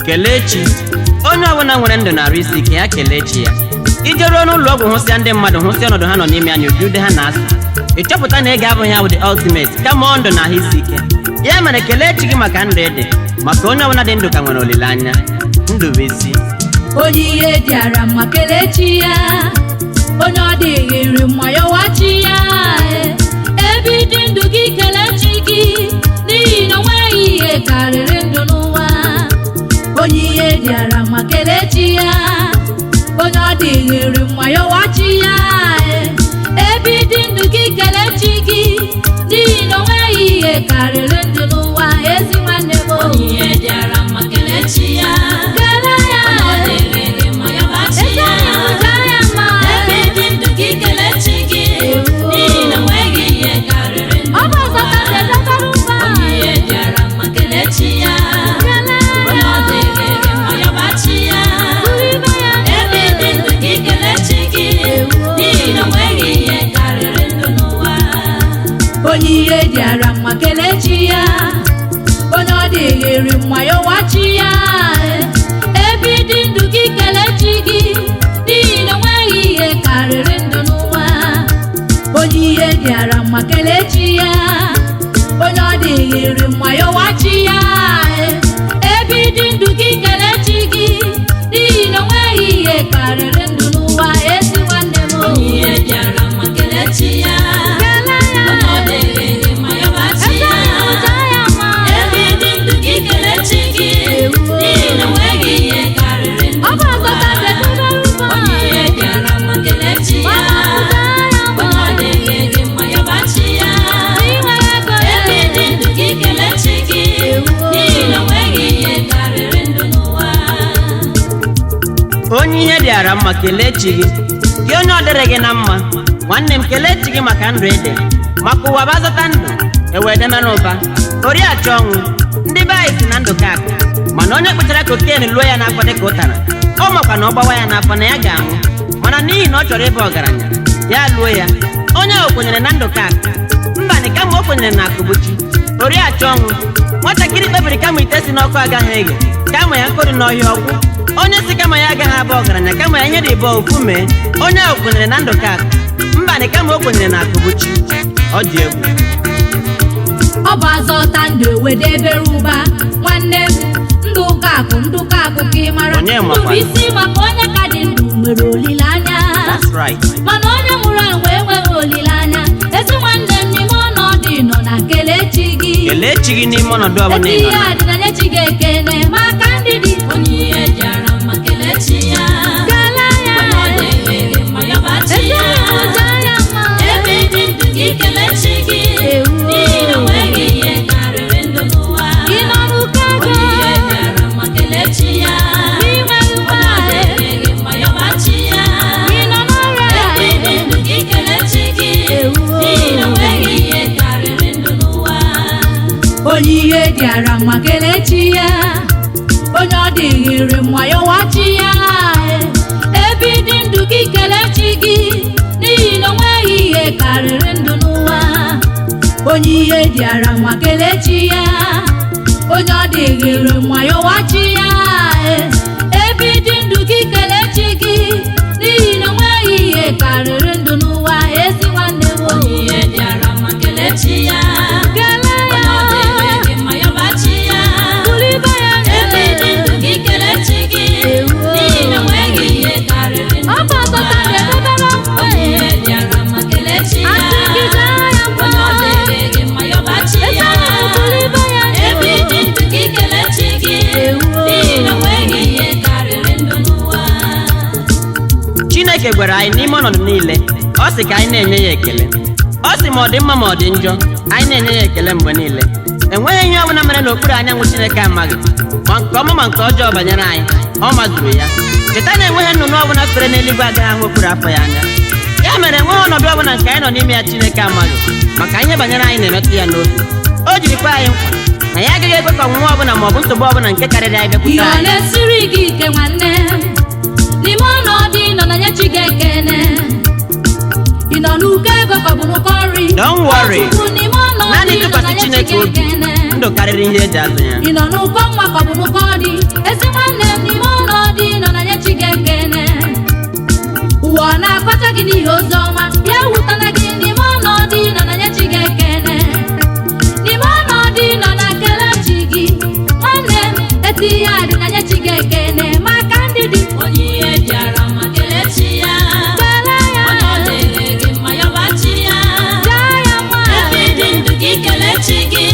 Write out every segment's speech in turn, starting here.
Kelechi onye ọbụla nwere ndụ na-arụ isi ike ya Kelechi ya ijeruo n'ụlọ ọgwụ hụsịa ndị mmadụ hụsịa ọnọdụ ha nọ n'ime anya ụdị ha na-asụ ịchọpụta na ị ga-abụghị ya bụ the ultimate kama ndụ na ahụ isi ike ya mere Kelechi gị maka ndụ ede maka onye ọbụla dị ndụ ka nwere olileanya. Ndubuisi onye ihe dịara mma Kelechi ya onye ọ dịghị nri mma ya wachi ya ebe ịdị ndụ gị Kelechi gị n'ihi na onweghị ihe karịrị ndụ n'ụwa. Onye ihe dịara mma Kelechi ya onye ọ dịghị nri mma ya wachi ya ebe ịdị ndụ gị Kelechi gị n'ihi na onweghị ihe karịrị ndụ n'ụwa. Ezi nwanne m onye ihe dịara mma Kelechi ya onye ihe dịara mma Kelechi ya onye ọ dịghịrị mma ya wachi ya ebe ịdị ndụ gị Kelechi gị n'ihi na onweghị ihe karịrị ndụ n'ụwa. Onye ihe dịara mma Kelechi ya onye ọ dịghịrị mma ya wachi ya ebe ịdị ndụ gị Kelechi gị n'ihi na onweghị ihe karịrị ndụ n'ụwa. Ezi nwanne m onye ihe dịara mma Kelechi ya onye ihe dịara mma Kelechi gị onye ọ dịrị gị na mma nwanne m Kelechi gị maka ndụ ede maka ụwa bazọta ndụ ewedemere ụba oriachi ọnwụ ndị be anyị si na ndụ ka akụ mana onye kpụchara koken lụọ ya n'afọ dịka ụtara ọ makwa na ọ gbawa ya n'afọ na ya ga-anwụ mana n'ihi na ọ chọrọ ịbụ ọgaranya ya lụọ ya. Onye ahụ kwenyere na ndụ ka akụ mbanị kama o kwenyere na akụbuchi oriachi ọnwụ nwatakịrị kpebiri kama ite si n'ọkụ agaghị eghe kama ya nkụrụ n'ọhịa ọgwụ onye si kama ya agaghị abụ ọgaranya kama ya ihe dị bụ ofu mee. Onye ahụ kwenyere na ndụ ka akụ mbanị kama o kwenyere na akụbuchi ọ dị egwu. Ọ bụ azọta ndụ ewedebere ụba nwanne m ndụ ka akụ ka ị mara Ndubuisi maka onye ka dị ndụ nwere olileanya. That's right. Mana onye nwụrụ anwụ enweghị olileanya. Ezi nwanne m n'ime ọnọdụ nọ na Kelechi gị n'ime ọnọdụ ọbụla ezi ihe adịnanya chi ga-ekene maka ndị dị onye ihe dịara mma Kelechi ya ebe ịdị ndụ gị Kelechi gị n'ihi na onweghị ihe karịrị ndụ n'ụwa. Ị nọ n'ụkọ ego onye ihe dịara mma Kelechi ya ị nọ n'ọrịa ebe ịdị ndụ gị Kelechi gị n'ihi na onweghị ihe karịrị ndụ n'ụwa. Onye ihe dịara mma Kelechi ya onye ọ dịghịrị mma ya wachi ya ebe ịdị ndụ gị Kelechi gị n'ihi na onweghị ihe karịrị ndụ n'ụwa. Onye ihe dịara mma Kelechi ya onye ọ dịghịrị mma ya wachi ya ebe ịdị ndụ gị Kelechi gị n'ihi na onweghị ihe karịrị ndụ n'ụwa. Ezi nwanne m onye ihe dịara mma Kelechi ya Chineke gwara anyị n'ime ọnọdụ niile ọ sị ka anyị na-enye ya ekele. Ọ sị ma ọ dị mma ma ọ dị njọ anyị na-enye ya ekele mgbe niile. Enweghị ihe ọbụla mere n'okpuru anyanwụ Chineke amaghị ma nke ọma ma nke ọjọọ banyere anyị ọ mazuru ya. Cheta na enweghị nnụnụ ọbụla fere n'eluigwe agaghị ahụ okpuru afọ ya anya. Ya mere enweghị ọnọdụ ọbụla nke anyị nọ n'ime ya Chineke amaghị maka ihe banyere anyị na-emetụ ya n'obi. O jirikwa anyị nkwa na ya agaghị ekwe ka ọnwụnwa ọbụla ma ọ bụ nsogbu ọbụla nke karịrị anyị bịakwute anyị. Ihe na-esiri gị ike nwanne n'ime ọnọdụ nọ na nye chi ga-ekene ị nọ n'ụkọ ego ka ọ bụ n'ụkọ nri Don't worry. Chukwu n'ime ọnọdụ Naanị ị nọ na tụkwasị ya Chineke Chike obi. ekene Ndụ karịrị ihe eji azụ ya. ị nọ n'ụkọ nwa ka ọ bụ n'ụkọ dị ezi nwanne m n'ime ọnọdụ ị nọ na ya Chike ekene ụwa ọ na-akọcha gị n'ihi ozi ọma ya ewutana gị n'ime ọnọdụ ị nọ na ya Chike ekene n'ime ọnọdụ ị nọ na Kelechi gị nwanne m eti ihe a dị na ya Chike ekene maka ndị dị onye ihe dịara mma Kelechi ya kele ya onye ọ dịrị gị mma yọbachi ya jaa ya mma ebe dị ndụ gị Kelechi gị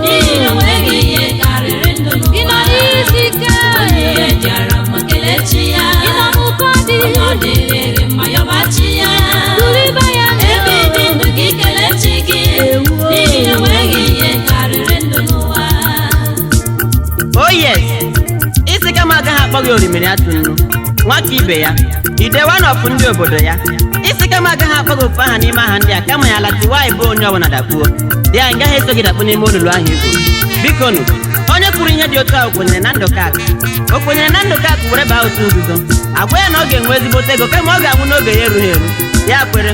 n'ihi na onweghị ihe karịrị ndụ ị nọ n'ụwa n'isi ike onye ihe dịara mma Kelechi ya ị nọ n'ụkọ dị onye ọ dịrị gị mma yọbachi ya tụrụ ibe ya ebe dị ndụ gị Kelechi gị n'ihi na onweghị ihe karịrị ndụ n'ụwa Oh yes. Isi kama agaghị akpọ gị orimiri atụ nnu nwaka ibe ya ide wanọfụ ndị obodo ya isi kama agaghị akpọ gị ofu aha n'ime aha ndị a kama ya latiwa bụ onye ọbụla dakpuo dị ya ngaghị eso gị dakpu n'ime olulu ahụ ibu biko nụ onye kwuru ihe dị otu ahụ kwenyere na ndụ kakụ o kwenyere na ndụ kakụ were baa otu nzuzo agwa ya na ọ ga-enwe ezigbote ego kama ọ ga-anwụ n'oge ya erughị eru ya kwere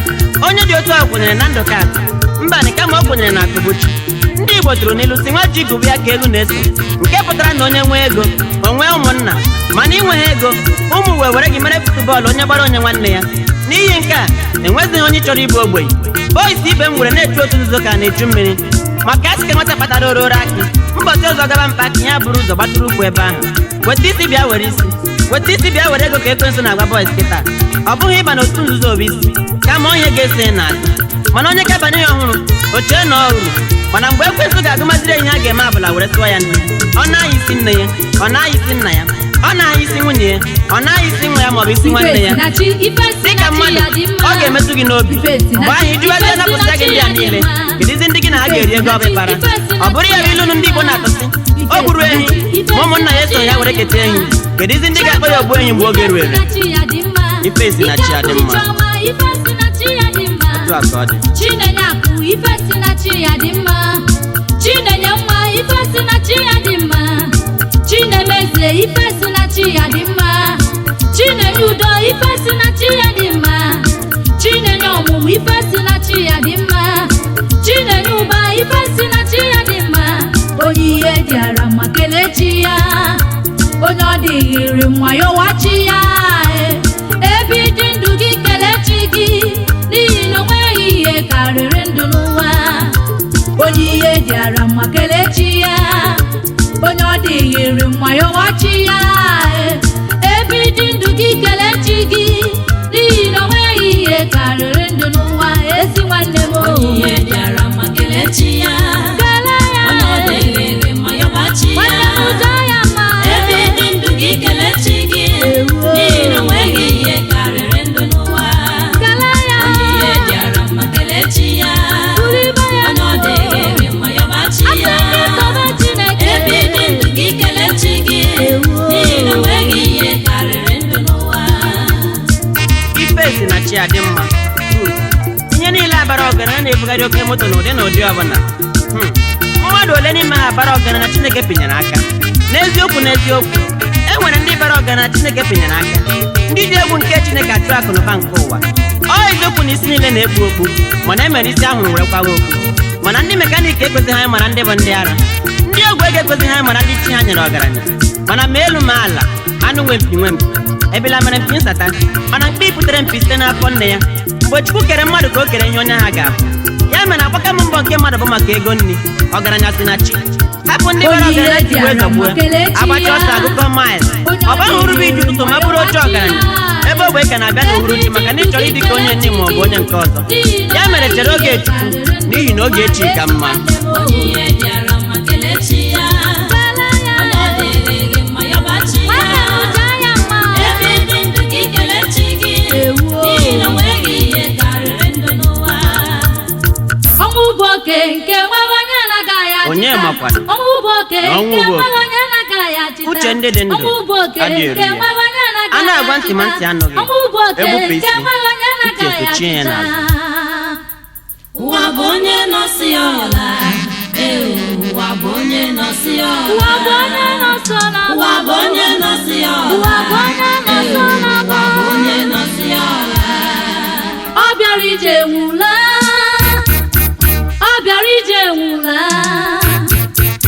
onye dị otu ahụ kwenyere na ndụ kakụ mbanị kama ọ kwenyere na akụbuchi ndị Igbo tụrụ n'ilu si nwa ji gụbụ ya ka ego na-eso nke pụtara na onye nwee ego o nwee ụmụnna mana inweghị ego ụmụ wee were gị mere futbọọlụ onye gbara onye nwanne ya n'ihi nke a enwezighị onye chọrọ ịbụ ogbenye boys ibe m were na-echu otu nzuzo ka na-echu mmiri maka a sị ka nwata kpatara ororo akị mbọchị ụzọ gaba mkpa ka ya bụrụ ụzọ gbatụrụ ukwu ebe ahụ weta isi bịa were isi weta isi bịa were ego ka ekwensu na-agwa boys kịta ọ bụghị ịba n'otu nzuzo bụ isi kama onye ga-eso n'azụ mana onye kabanye ya ọhụrụ o chee na ọ hụrụ mana mgbe ekwensu ga-agụmaziri ihe a ga-eme abụla were tụọ ya nne ọ na-anya isi nne ya ọ na-anya isi nna ya ọ na-anya isi nwunye ya ọ na-anya isi nwa ya maọbụ isi nwanne ya dịka mmadụ ọ ga-emetụ gị n'obi mgbe ahụ ijuwazie napụta gị ndị a niile kedizi ndị gị na ha ga-eri ego ọbịkpara ọ bụrụ ya bụ ilunu ndị Igbo na-atụsị o gburu ehi ma ụmụnna ya eso ya were keta ehi kedizi ndị ga-akpọ ya ogbu ehi mgbe oge ruere ife si na chi adị mma otu a ka ọ dị Chinenye akụ ife si na chi ya dị mma Chinenye nwa ife si na chi ya dị mma Chinemeze ife si na chi ya dị mma Chinenye udo ife si na chi ya dị mma Chinenye ọmụmụ ife si na chi ya dị mma Chinenye ụba ife si na chi ya dị mma onye ihe dịara mma Kelechi ya onye ọ dịghịrị mma yọwachi ya ebe dị ndụ gị Kelechi gị n'ihi na onweghị ihe karịrị ndụ n'ụwa onye ihe dịara mma Kelechi ya onye ọ dịghịrị mma yọwachi ya ebe dị ndụ gị Kelechi gị n'ihi na onweghị ihe karịrị ndụ n'ụwa ezi nwanne m onye ihe dịara mma Kelechi ya kele ya onye ọ dịrị mma yọbachi ya nwanne m ụjọ ya mma ebe dị ndụ gị Kelechi gị n'ihi na onweghị ihe karịrị ndụ n'ụwa kele ya onye ihe dịara mma Kelechi ya tụrụ ibe ya onye ọ dịrị mma yọbachi ya asị ndị tobe Chineke ebe dị ndụ gị Kelechi gị n'ihi na onweghị ihe karịrị ndụ n'ụwa ife si na chi adị mma ihe niile abara ọgaranya na-ebugharị oke moto n'ụdị na ụdị ọbụla mmadụ ole n'ime ha bara ọgaranya Chineke pinyere aka n'eziokwu e nwere ndị bara ọgaranya Chineke pinyere aka ndị ji egwu nke Chineke achụ akụ na ụba nke ụwa ọ eziokwu na isi niile na-ekpu okpu mana e mere isi ahụrụ were kwawa okpu mana ndị mekaniki ekwezighị anyị mara ndị bụ ndị ara ndị ogwu ego ekwezighị anyị mara ndị chi ha nyere ọgaranya mana ma elu ma ala anụ nwe mpi ebila mere mpi nsata mana mkpi pụtere mpi site n'afọ nne ya mgbe Chukwu kere mmadụ ka o kere ihe onye ha ga-abụ ya mere agbaka m mbọ nke mmadụ bụ maka ego nri ọgaranya si na chi hapụ ndị bara ọgaranya ji wee zọgbuo agbacha ọsọ agụkọ maịl ọ baghị urube iji ụtụtụ ma bụrụ oche ọgaranya ebe ogbe ka na-abịa n'uhuruchi maka na ị chọrọ ịdị ka onye nne ma ọ bụ onye nke ọzọ ya mere chere oge Chukwu n'ihi na oge echi ka mma onye ihe dịara mma Kelechi ya onye ọ dịrị mma yọbachi ya ebe dị ndụ gị Kelechi gị n'ihi na onweghị ihe karịrị ndụ n'ụwa ọnwụ bụ oke nke nwere onye na-agaghị achịta onye makwana ọnwụ bụ oke na ọnwụ nke bụ nwere oke. onye na-agaghị achịta Uche ndị dị ndụ ọnwụ bụ oke adịghị eru nke ya. nwere onye na-agaghị A na-agwa ntị ma ntị anụghị. ọnwụ bụ oke Egbupụ nke isi, nwere onye ntị na-agaghị esochie ya achịta n'azụ. ụwa bụ onye nọsi ọla ụwa bụ onye nọsi ụwa bụ ọla onye nọsọ na ụwa bụ onye nọsi ọla ụwa bụ onye nọsọ na ụwa bụ onye nọsi ọla ọ bịara bịara ije nwụla ọ bịara ije nwụla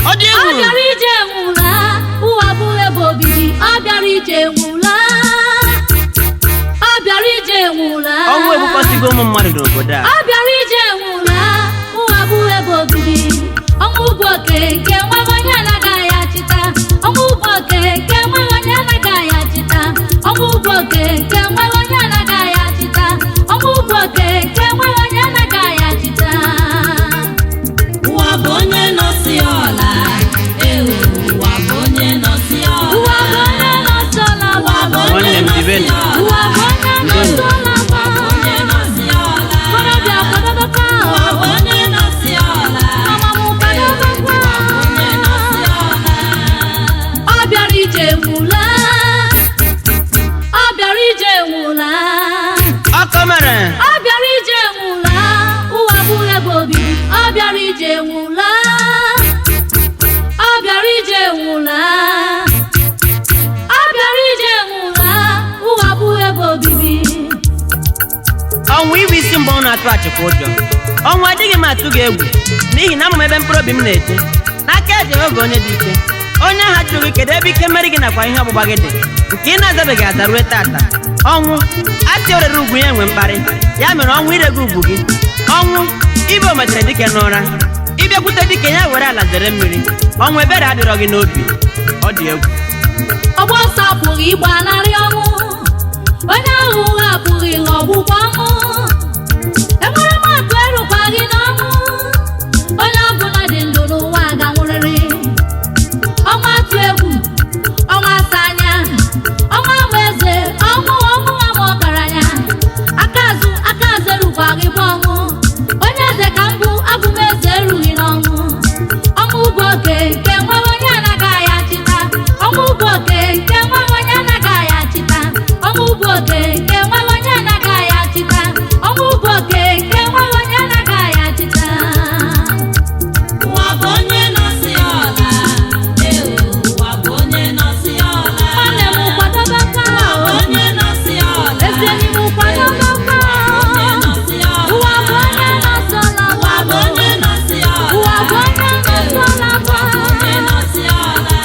Ọ dị ọ egwu. bịara ije nwụla ụwa bụ ebe obibi ọ bịara ije nwụla ọ bịara ije nwụla Ọnwụ egbukọsigo ụmụ mmadụ n'obodo a. ọ bịara ije nwụla ụwa bụ ebe obibi ọnwụ bụ oke nke nweghị onye anaghị achịta ọnwụ bụ oke nke nweghị onye anaghị achịta ọnwụ bụ oke nke nweghị onye anaghị achịta ọnwụ bụ oke nke nweghị onye anaghị achịta ụwa bụ onye nọsi ọla ewu ụwa bụ onye nọsi ọla ụwa bụ onye nọsi ọla ụwa bụ onye Nwanne m nọsi dibeni. ọla ụwa bụ onye nọsi ọla onye nọsi ọla korobịa kwadobekwa ụwa bụ onye nọsi ọla ọmamụ kwadobekwa onye nọsi ọla ọ bịara ije nwụla ọ bịara ije nwụla Ọkọ mere. ọ bịara ije nwụla ụwa bụ ebe obibi ọ bịara ije nwụla ọ bịara ije nwụla ọ bịara ije nwụla ụwa bụ ebe obibi Ọnwụ ibu isi mgbe ọ na-atụ achịkwa ụjọ. Ọnwụ adịghị m atụ gị egwu n'ihi na ama m ebe mkpụrụ obi m na-eje. N'aka Jehova onye dị ike. Onye ahụ jụrụ gị kedu ebe ike mmeri gị nakwa ihe ọgbụgba gị dị nke ị na-azabeghị aza ruo tata. Ọnwụ asị orere ugwu ya enwe mkparị ya mere ọnwụ irego ugwu gị. Ọnwụ ibe o metere dike n'ụra ịbịakwute dike ya were ala zere mmiri. Ọnwụ ebere adịrọ gị n'obi. Ọ dị egwu. ọgba ọsọ apụghị ịgbanarị ọnwụ onye ahụ ụgha apụghị ịghọ ọgbụgba ọnwụ enwere m atụ erukwa gị n'ọnwụ onye ọbụla dị ndụ n'ụwa ga-anwụrịrị ọnwa atụ egwu ọnwa asa anya ọnwa ama eze ọnwụ ama ọgaranya aka azụ erukwa gị bụ ọnwụ onye eze ka mbụ abụ m eze erughị n'ọnwụ ọnwụ bụ oke nke nweghị onye anaghị achịta ọnwụ bụ oke nke nweghị onye anaghị achịta ọnwụ bụ oke nke nweghị onye anaghị achịta ọnwụ bụ oke nke nweghị onye anaghị achịta ụwa bụ onye nọsi ọla ewu ụwa bụ onye nọsi ọla nwanne m kwadobekwa onye nọsi ọla ezi enyi m kwadobekwa onye nọsi ọla ụwa bụ onye nọsi ọla ụwa bụ onye nọsi ọla ụwa bụ onye nọsi ọla onye nọsi ọla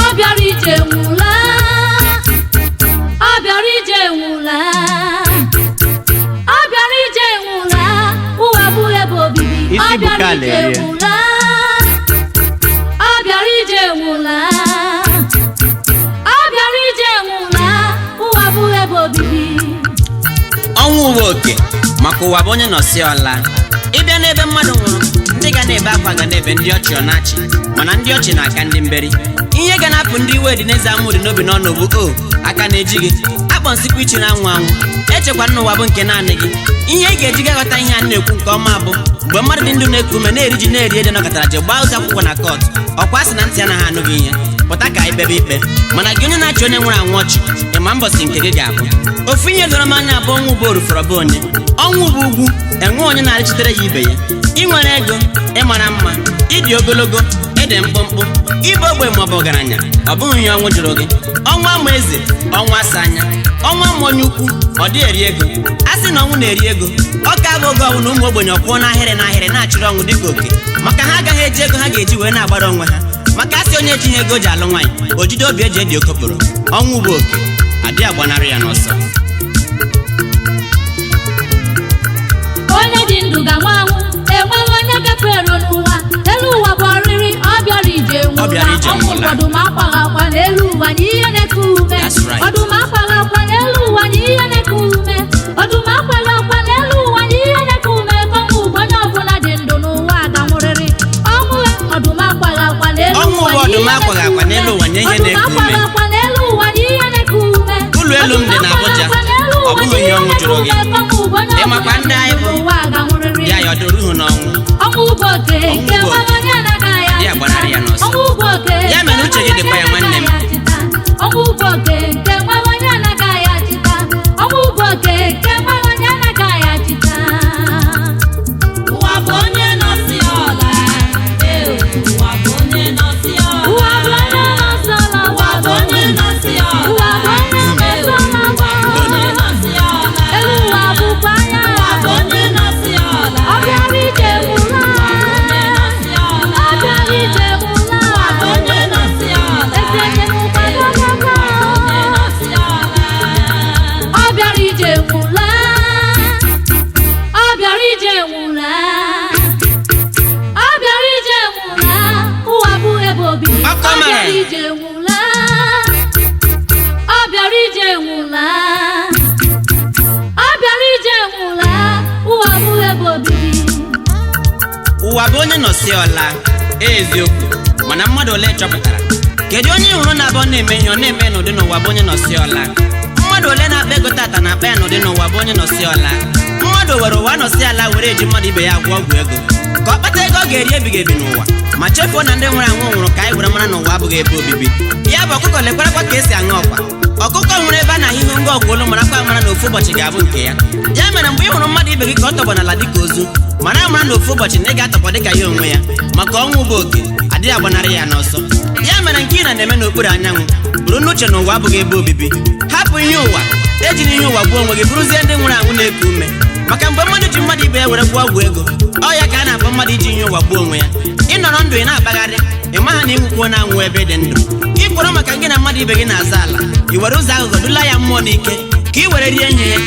ọ bịara ije nwụla ọ bịara ije nwụla ọ bịara ije nwụla ụwa bụ ebe obibi ọ Isi bụ bịara Kele ije rie. nwụla ọ bịara ije nwụla ọ bịara ije nwụla ụwa bụ ebe obibi Ọnwụ uwe oke maka ụwa bụ onye nọsi ọla. Ịbịa n'ebe mmadụ nwụrụ ndị ga na-ebe akwa ga na-ebe ndị ọchị ọ na-achị mana ndị ọchị na-aka ndị mberi. Ihe ga na-apụ ndị iwe dị n'eze amụ dị n'obi n'ọnụ bụ o aka na-eji gị akpọ nsikwa ichi na anwụ anwụ echekwa n'ụwa bụ nke naanị gị. Ihe ị ga-eji gaghọta ihe a na-ekwu nke ọma bụ mgbe mmadụ dị ndụ na-eku ume na-eri ji na-eri ede nọkọtara je gbaa ụzọ akwụkwọ na kọt ọkwa sị na ntị anaghị anụghị ihe pụta ka anyị kpebe ikpe mana gị onye na-achị onye nwụrụ anwụ ọchị ịma mbọsị nke gị ga-abụ. Ofu ihe doro m anya bụ ọnwụ bụ orufọrọ bụ onye ọnwụ bụ ugwu enwe onye na-arịchitere ya ibe ya. Ị nwere ego ịmara mma ịdị ogologo ede mkpụmkpụ ịbụ ogbe maọbụ ọgaranya ọ bụghị ihe ọnwụ jụrụ gị. Ọnwụ ama eze ọnwụ asa anya ọnwụ ama onye ukwu ọ dị eri ego a sị na ọnwụ na-eri ego ọ ka bụ oge ọnwụ na ụmụ ogbenye ọkwụọ n'ahịrị n'ahịrị na-achịrị ọnwụ dịka oke maka ha agaghị eji ego ha ga-eji wee na-agbara onwe ha maka asị onye ejighị ego ji alụ nwaanyị o jide obi eji edi okokporo. Ọnwụ bụ oke adị agbanarị ya n'ọsọ. onye dị ndụ ga-anwụ anwụ enweghị onye gafere n'ụwa elu ụwa bụ ọrịrị ọ bịara ije Ọ bịara ije nwụla nwụla. ọdụm akwaghị akwa n'elu ụwa na ihe na-eku ume That's right. ọdụm akwaghị akwa n'elu ụwa na ihe na-eku ume ọdụm akwaghị akwa n'elu ụwa na ihe na-eku ume ọnwụ bụ onye ọbụla dị ndụ n'ụwa ga-anwụrịrị ọnwụ ọdụm akwaghị akwa n'elu Ọnwụ ụwa bụ ọdụm akwaghị akwa n'elu ụwa na ihe ọdụm na-eku ume. akwaghị akwa n'elu ụwa na ihe na-eku ume Ụlọ elu m dị n'Abuja ọ bụghị ihe ọnwụ jụrụ gị. Ị makwa ndị anyị bụ ya ya ọ dụrụ ihu n'ọnwụ. ọnwụ bụ oke nke Ọnwụ bụ oke. nweghị onye anaghị Ya gbanarị ya n'ọsọ. ọnwụ bụ oke Ya mere uche gị dịkwa ya nwanne m. ọnwụ bụ oke nke nweghị onye anaghị achịta ọnwụ bụ oke nke nweghị onye anaghị achịta ụwa bụ onye nọsi ọla ewu ụwa bụ onye nọsi ọla ụwa bụ onye nọsi ọla ụwa bụ onye nọsi ọla ụwa bụ onye nọsi ọla onye nọsi ọla elu ụwa bụkwa ya ụwa bụ onye nọsi ọla eziokwu mana mmadụ ole chọpụtara kedu onye hụrụ na abụọ na-eme ihe ọ na-eme n'ụdị n'ụwa bụ onye nọsi ọla mmadụ ole na-akpa ego tata na-akpa ya n'ụdị n'ụwa bụ onye nọsi ọla mmadụ were ụwa nọsi ala were eji mmadụ ibe ya gwọ ọgwụ ego ka ọ kpata ego ọ ga-eri ebighị ebi n'ụwa ma chefuo na ndị nwere anwụ nwụrụ ka anyị were mara na ụwa abụghị ebe obibi ya bụ ọkụkọ lekwarakwa ka esi aṅụ ọkwa ọkụkọ nwere ebe a na-ahịhụ ngọ ọgwụ olu marakwa amara na ofu ụbọchị ga-abụ nke ya ya mere mgbe ị hụrụ mmadụ ibe gị ka ọ tọgbọ n'ala dịka ozu mara amara na ofu ụbọchị na ị ga-atọgbọ dịka ya onwe ya maka ọnwụ bụ oke adịghị agbanarị ya n'ọsọ ya mere nke ị na-eme n'okpuru anyanwụ bụrụ n'uche na ụwa abụghị ebe obibi hapụ ihe ụwa ejiri ihe ụwa gbuo onwe gị bụrụzie ndị nwere anwụ na-eku ume maka mgbe mmadụ ji mmadụ ibe ya were gwụọ ọgwụ ego ọ ya ka a na-akpọ mmadụ iji ihe ụwa gbuo onwe ya ịnọrọ ndụ ị na-akpagharị ị maha na ịnwụkwuo na-anwụ ebe dị ndụ ịkwụrụ maka gị na mmadụ ibe gị na-aza ala i were ụzọ aghụghọ dula ya mmụọ n'ike ka ị were rie ihe ya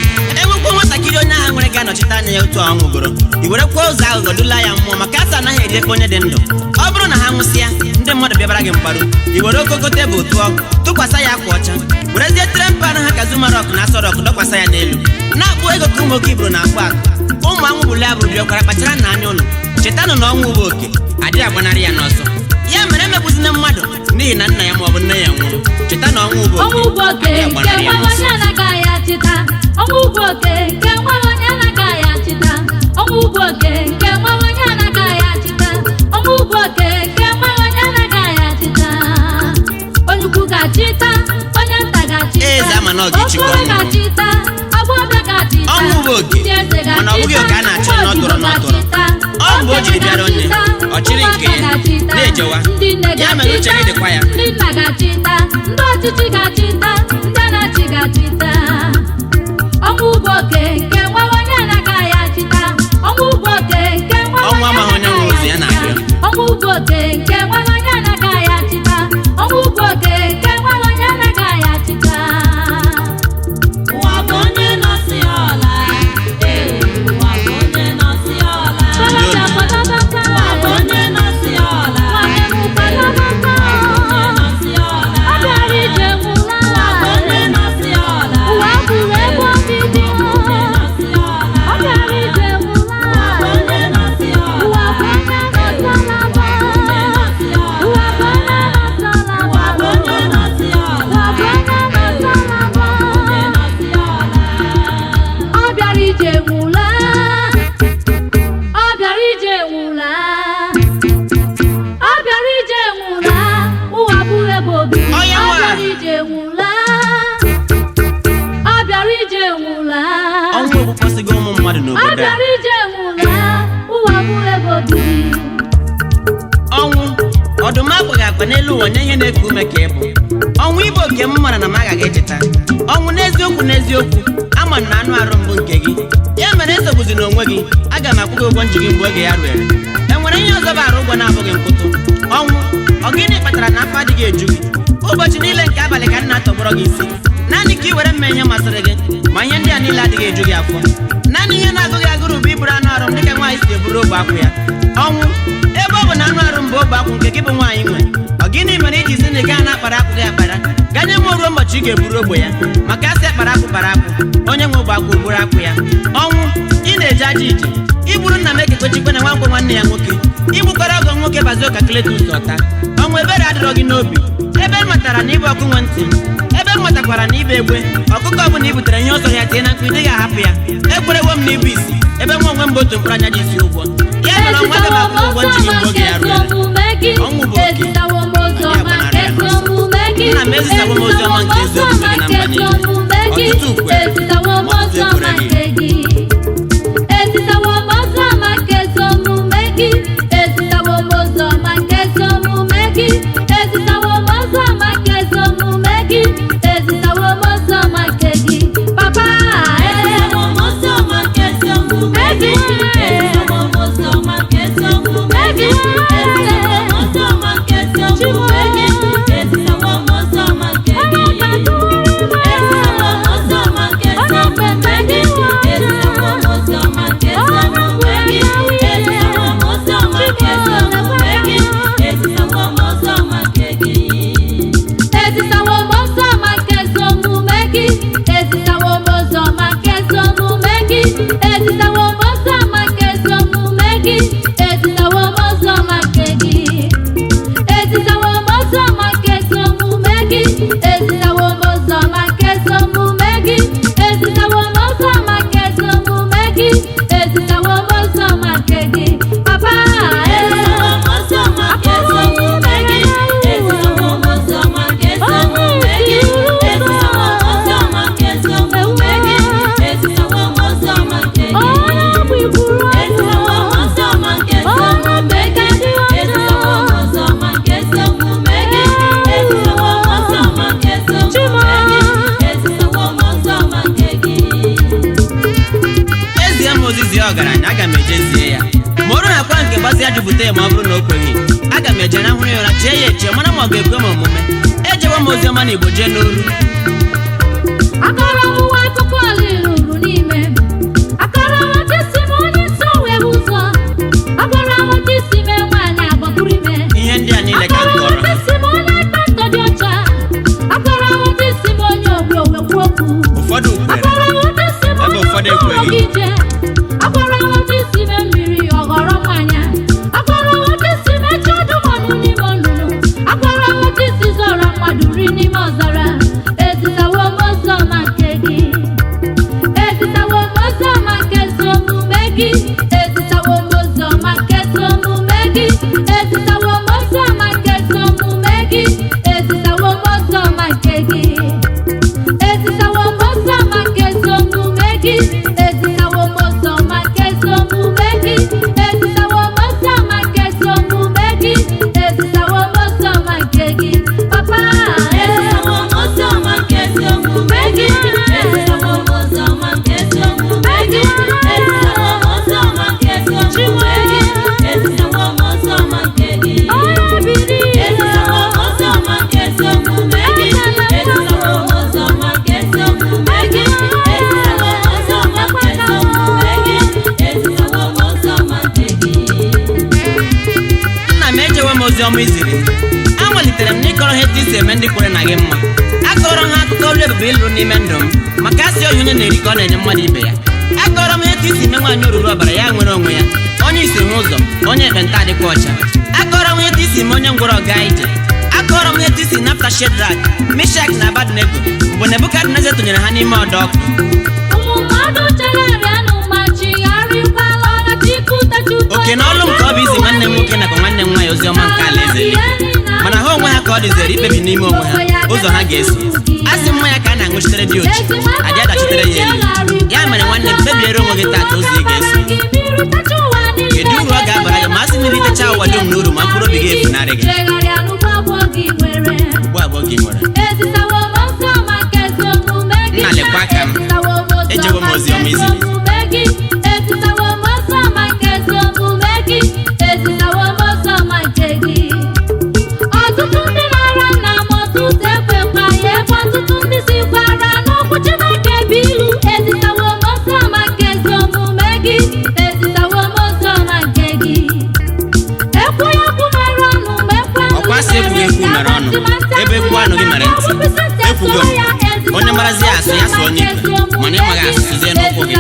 enwekwa nwatakịrị onye agha nwere ga-anọchite anya ya otu ọ nwụgoro i werekwa ụzọ aghụghọ dula ya mmụọ maka asa anaghị eri eke onye dị ndụ ọ bụrụ na ha nwụsịa ndị mmadụ bịabara gị mkparu i were okoko tebụl tụọ tụkwasị ya akwa ọcha werezie trempa ha ka Zumarok na Asorok dọkwasị ya n'elu na-akpụ ego ka ụmụ oke iburu na-akpụ akụ ụmụ anwụ bụli abụrụ bịakwara kpachara na anya ụlọ chetanụ na ọnwụ bụ oke adịghị agbanarị ya n'ọsọ ya mere emegbuzina mmadụ n'ihi na nna ya maọbụ nne ya nwụrụ cheta na ọnwụ bụ oke adịghị agbanarị ya n'ọsọ ọnwụ bụ oke nke nwa onye anaghị achịta ọnwụ bụ oke nke nwa onye anaghị achịta ọnwụ bụ oke nke nwa onye anaghị achịta onye ukwu ga-achịta onye nta ga-achịta eze ama na ọ ga-echikwa okoro ga-achịta agbọbịa ga-achịta ọnwụ bụ oke mana ọ bụghị oke a na-achị n'ọtụrụ n'ọtụrụ ọ bụ o jiri bịara onye ọ chịrị nke ya na-ejewa ya mere uche gị dịkwa ya ndị nna ga-achịta ndị ọchịchị ga-achịta ndị anachi ga-achịta ọnwụ bụ oke nke nwa onye anaghị achịta ọnwụ bụ oke nke nwa ọnwụ amaghị onye nwe ozi ya na-abịa ọnwụ bụ oke nke nwa onye anaghị achịta ọnwụ bụ oke nke nwa onye anaghị achịta ụwa bụ onye nọsi ọla ụwa bụ onye nọsi ọla ụwa bụ onye nọsi ọla ọ bịara ije nwụla ụwa bụ onye nọsi ọla ụwa bụrụ ebe obibi ọ bịara ije nwụla onye nọsi ọla ụwa bụ onye nọsalaba ụwa bụ onye nọsalaba ụwa bụ onye nọsi ọla ụwa bụ onye nọsalaba onye nọsi ọla ọ bịara ije nwụla ọ bịara ije nwụla ọ bịara ije nwụla ụwa bụrụ ebe obibi Onye ọ nwa. bịara ije nwụla ọ bịara ije nwụla ọnwụ egbukpọsịgo ụmụ mmadụ ọ n'obodo a bịara ije nwụla ụwa bụrụ ebe obibi ọnwụ ọdụm akpaghị akpa n'elu ụwa nye ihe na-eku ume ka ịbụ ọnwụ ịbụ oke m mara na m agaghị echeta ọnwụ n'eziokwu ama na anụ arụ mbụ nke gị ya mere esogbuzina onwe gị aga m akwụ gị ụgwọ nji gị mgbe oge ya ruere enwere ihe ọzọ bụ arụ ụgwọ na-abụghị mkpụtụ ọnwụ ọ gịnị kpatara na afọ adịghị eju gị ụbọchị niile nke abalị ka nna tọgbọrọ gị isi naanị ka ị were mme ihe masịrị gị ma ihe ndị a niile adịghị eju gị afọ naanị ihe na-agụ gị agụrụ bụ iburu anụ arụ m dịka nwaanyị si eburu ogbe akwụ ya ọnwụ ebe ọ bụ na anụ arụ mbụ ogbe akwụ nke gị bụ nwaanyị nwe ọ gịnị mere iji si na ị gaa na-akpara akwụ gị akpara ganye nwe ruo ụbọchị ị ga-eburu ogbe ya maka asị akpara akwụ bara akwụ onye nwe ogbe akwụ buru akwụ ya ọnwụ ị na-eje aja ije iburu nna m ekekọchikwe na nwa nwanne ya nwoke igbukwara ọgọ nwoke bazi ụka Kletus ọta ọnwụ ebere adịrọ gị n'obi ebe m matara na ịbụ ọkụ nwe ntị ebe m matakwara na ibe egbe ọkụkọ ọbụla i butere ihe ọzọ ya tie na mkpu ị dịghị ahapụ ya ekwerewo m na ibu isi ebe nwa onwe m bụ otu mkpụrụ anya ji isi ụgwọ ya mere ọnwa aga m akwụ ụgwọ nji gị mgbe oge ya ruere ọnwụ bụ oke nna m ezisawo m ozi ọma nke eziokwu gị na mba niile ọtụtụ ukwe ma ọtụtụ ekwere gị Ezitawo m ozizi ọgaranya aga m ejezie ya ma ọrụ nakwa nke gbazi ya jupụta ya ma ọ bụrụ na o kweghị aga m eje na hụrụ ya ụra chee ya eche mara ma ọ ga-ekwe m omume ejewa m ozi ọma na Igbo jee n'olu akọrọ m nwa akụkọ oliluru n'ime akọrọ m otu isi m onye nsọ wee ụzọ agwara m otu isi m nwaanyị agbakụrụ ime ihe ndị a niile ka m kọrọ otu isi m onye pastọ dị ọcha agwara m otu isi m onye ogbi owekwu okwu ụfọdụ kwere agwara m otu isi m ebe onye ụfọdụ nsọ ekweghị ije agwara m otu isi m mmiri ọghọrọ mmanya agwara m otu isi m eche ọdụmọnụ n'ime ọnụnụ agwara m otu isi zọrọ mmadụ ri n'ime ọzara ezisawo m ọzọ ma nke gị ezisawo m ọzọ ma nke ezi omume gị ezisawo m ọzọ ma nke ezi omume gị ezisawo m ọzọ ma nke ezi omume gị ezisawo m ọzọ ma nke gị ezisawo m ọzọ ma nke ezi omume gị ezisawo m ọzọ ma nke ezi omume gị ezisawo m ọzọ ma nke ezi omume gị ezisawo m ọzọ ma nke gị papa Ezisawo m ọzọ ma nke ezi omume gị ezisawo m ọzọ ma nke ezi omume gị ezisawo m ọzọ ma nke ezi omume gị ezisawo m ọzọ ma nke gị ọya biri ezisawo m ọzọ ma nke ezi omume gị ezisawo m ọzọ ma nke ezi omume gị ezisawo m ọzọ ma nke ezi omume gị ezisawo m ọzọ ma nke gị nna m ejewe m ozi ọma iziri amalitere m n'ịkọrọ ha etu isi eme ndị kwere na gị mma akọrọ ha akụkọ ọrụ ebube ịlụrụ n'ime ndụ m maka asị ohi onye na-eri ka ọ na-enye mmadụ ibe ya akọrọ m etu isi eme nwaanyị oruru ọbara ya nwere onwe ya onye isi hụ ụzọ onye ekpenta adịkwa ọcha akọrọ m etu isi eme onye ngwọrọ gaa ije akọrọ m etu isi napụta Shedrak Mishak na Abednego mgbe Nebukadneza tụnyere ha n'ime ọdọ ọkụ ụmụ mmadụ chegharịanụ ma chigharịkwala ọra Chukwu Chukwu oke na ọlụ nke ọ bụ izi nwanne m nwoke nakwa nwanne m nwaanyị ozi ọma nke alaeze eluigwe mana ha onwe ha ka ọ dịzere ikpebi n'ime onwe ha ụzọ ha ga-eso a sị mmanya ka a na-aṅụchitere dị ochi adị adachitere ya elu ya mere nwanne m kpebiere onwe gị taata ụzọ ị ga-eso kedu uru ọ ga-abara gị ma a sị na ilitecha ụwa dum n'uru ma mkpụrụ obi gị efunarị gị ugbu abụọ gị nwere nna lekwa aka m ejewo m ozi ọma iziri ọtụtụ ndị na-ara nna m ọtụtụ ekwekwa ya ebe ọtụtụ ndị sikwara n'okwu Chineke bụ ilu ezisawo m ọzọ ma nke ezi omume gị ezisawo m ọzọ ma nke gị ekwu ya ekwu mere ọnụ ma ekwe ọkwa sị ekwughị ekwu mere ọnụ ebe ekwu anụ gị mere ntị ekwugo m onye marazi ya asụ ya sụọ n'ikwe mana ịmaghị asụsụzie n'ụkwụ gị